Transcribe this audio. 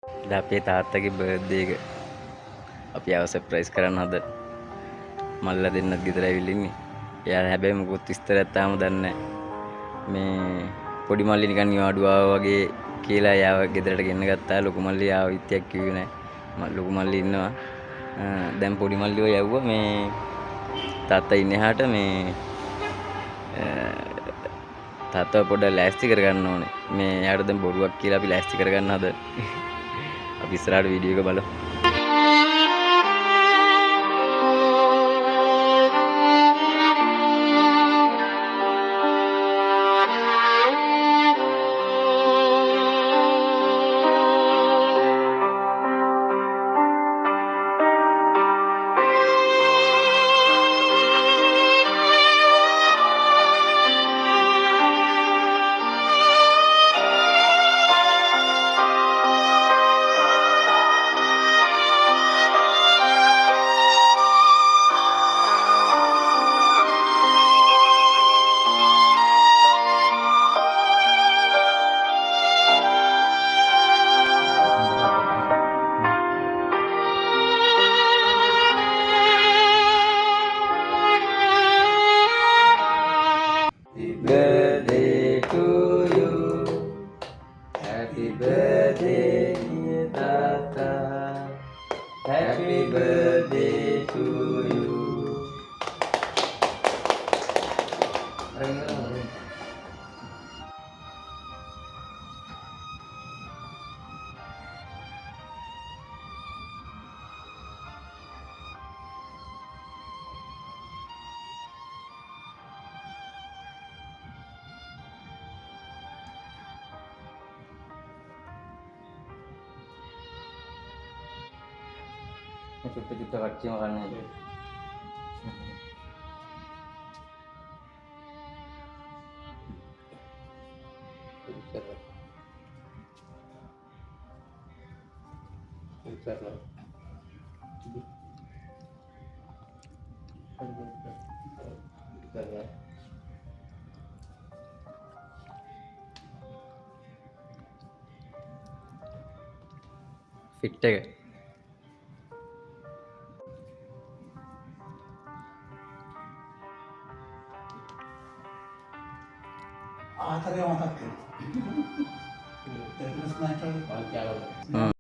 අපේ තාත්තගේ බර්ත්ඩේ එක අපි ආව සර්ප්‍රයිස් කරන්න හදන. මල්ලා දෙන්නත් ගෙදර ඇවිල්ලා ඉන්නේ. එයා හැබැයි මොකුත් විස්තරයක් තාම දන්නේ නැහැ. මේ පොඩි මල්ලි නිකන් නිවාඩු ආවා වගේ කියලා එයාව ගෙදරට ගෙන්න ගත්තා. ලොකු මල්ලි ආව විත්‍යක් කිව්වේ නැහැ. ලොකු මල්ලි ඉන්නවා. දැන් පොඩි මල්ලිව යවුවා මේ තාත්තා ඉන්නේ එහාට මේ තාත්තව පොඩ්ඩක් ලෑස්ති කරගන්න ඕනේ. මේ එයාට දැන් බොරුවක් කියලා අපි ලෑස්ති කරගන්න හදන. අපි ඉස්සරහට වීඩියෝ එක බලමු. Birthday to you. Happy birthday, dear Tata. Happy birthday to you. Kita kacau makannya itu. Fit එක ආතරේ මතක් කරගන්න. ඒක ප්‍රශ්නයක් වගේ.